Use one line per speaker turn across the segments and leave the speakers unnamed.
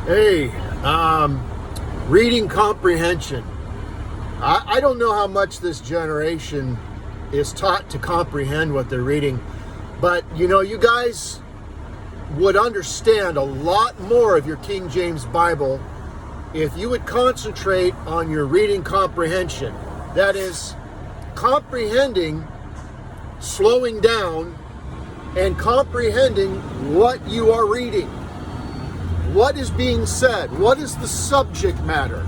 Hey, reading comprehension. I don't know how much this generation is taught to comprehend what they're reading, but you guys would understand a lot more of your King James Bible if you would concentrate on your reading comprehension. That is, comprehending, slowing down, and comprehending what you are reading. What is being said? What is the subject matter?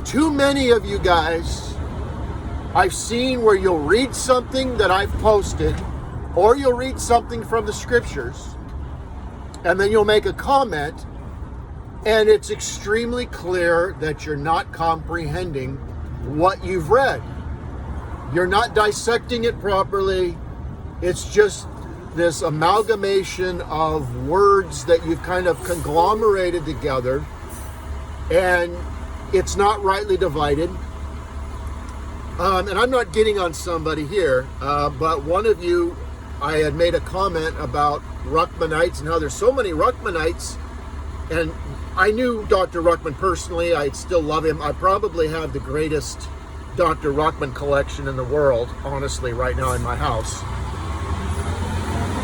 Too many of you guys I've seen where you'll read something that I've posted, or you'll read something from the scriptures, and then you'll make a comment, and it's extremely clear that you're not comprehending what you've read. You're not dissecting it properly. It's just this amalgamation of words that you've kind of conglomerated together, and it's not rightly divided. And I'm not getting on somebody here, but one of you, I had made a comment about Ruckmanites and how there's so many Ruckmanites, and I knew Dr. Ruckman personally. I still love him. I probably have the greatest Dr. Ruckman collection in the world, honestly, right now in my house.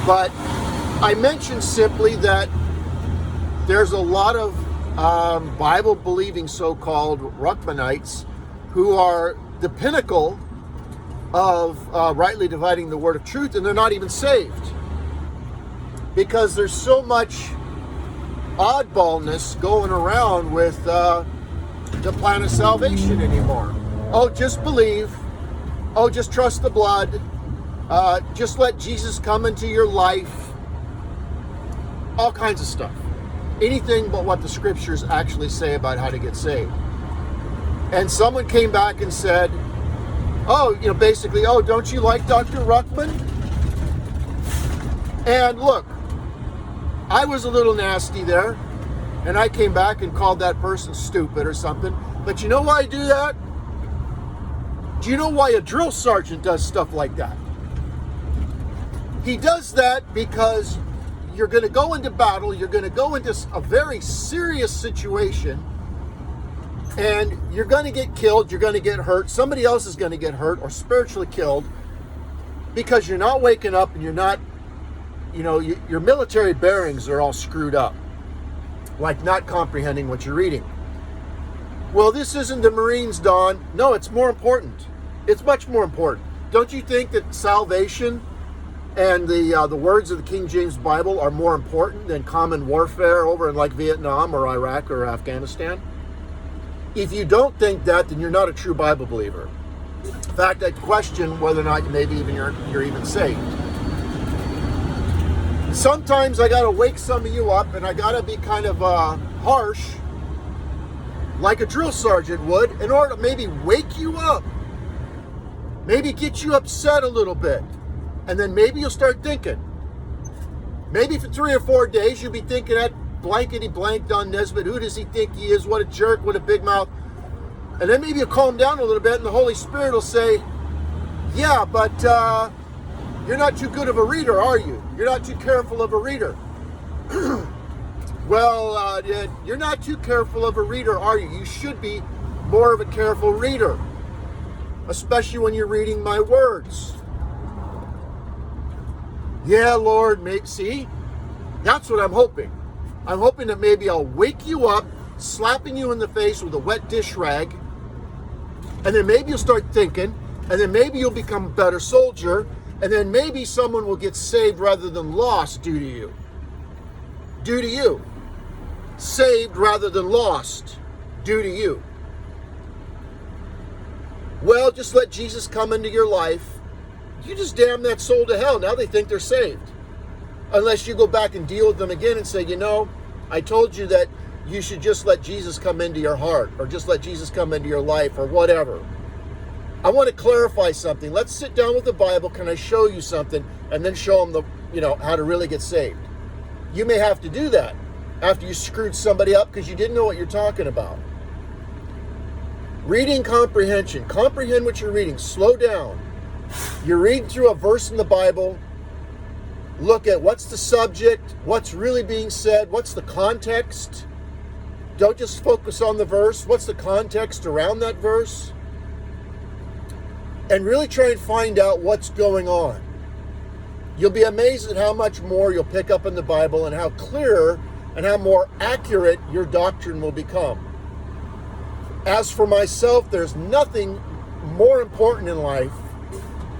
But I mentioned simply that there's a lot of Bible-believing so-called Ruckmanites who are the pinnacle of rightly dividing the word of truth, and they're not even saved. Because there's so much oddballness going around with the plan of salvation anymore. Oh, just believe. Oh, just trust the blood. Just let Jesus come into your life. All kinds of stuff. Anything but what the scriptures actually say about how to get saved. And someone came back and said, basically, don't you like Dr. Ruckman? And look, I was a little nasty there, and I came back and called that person stupid or something. But you know why I do that? Do you know why a drill sergeant does stuff like that? He does that because you're going to go into battle, you're going to go into a very serious situation, and you're going to get killed, you're going to get hurt, somebody else is going to get hurt or spiritually killed because you're not waking up and you're not, your military bearings are all screwed up, like not comprehending what you're reading. Well, this isn't the Marines, Don. No, it's more important. It's much more important. Don't you think that salvation and the words of the King James Bible are more important than common warfare over in like Vietnam or Iraq or Afghanistan? If you don't think that, then you're not a true Bible believer. In fact, I question whether or not maybe even you're even saved. Sometimes I gotta wake some of you up, and I gotta be kind of harsh, like a drill sergeant would, in order to maybe wake you up, maybe get you upset a little bit. And then maybe you'll start thinking. Maybe for 3 or 4 days you'll be thinking that blankety blank Don Nesbitt, who does he think he is? What a jerk, what a big mouth. And then maybe you'll calm down a little bit and the Holy Spirit will say, yeah, but you're not too good of a reader, are you? You're not too careful of a reader. Well, you're not too careful of a reader, are you? You should be more of a careful reader, especially when you're reading my words. Yeah, Lord, see? That's what I'm hoping. I'm hoping that maybe I'll wake you up, slapping you in the face with a wet dish rag, and then maybe you'll start thinking, and then maybe you'll become a better soldier, and then maybe someone will get saved rather than lost due to you. Due to you. Saved rather than lost due to you. Well, just let Jesus come into your life. You just damn that soul to hell. Now they think they're saved. Unless you go back and deal with them again and say, I told you that you should just let Jesus come into your heart, or just let Jesus come into your life, or whatever. I want to clarify something. Let's sit down with the Bible. Can I show you something? And then show them how to really get saved. You may have to do that after you screwed somebody up because you didn't know what you're talking about. Reading comprehension. Comprehend what you're reading. Slow down. You're reading through a verse in the Bible. look at what's the subject, what's really being said, what's the context. Don't just focus on the verse. What's the context around that verse? And really try and find out what's going on. You'll be amazed at how much more you'll pick up in the Bible and how clearer and how more accurate your doctrine will become. As for myself, there's nothing more important in life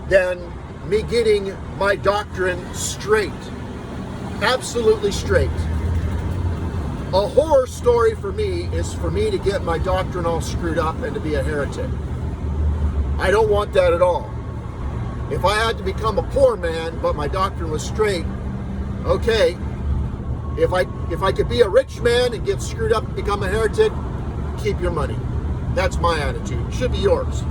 than me getting my doctrine straight. Absolutely straight. A horror story for me is for me to get my doctrine all screwed up and to be a heretic. I don't want that at all. If I had to become a poor man, but my doctrine was straight, okay. If I could be a rich man and get screwed up and become a heretic, keep your money. That's my attitude. Should be yours.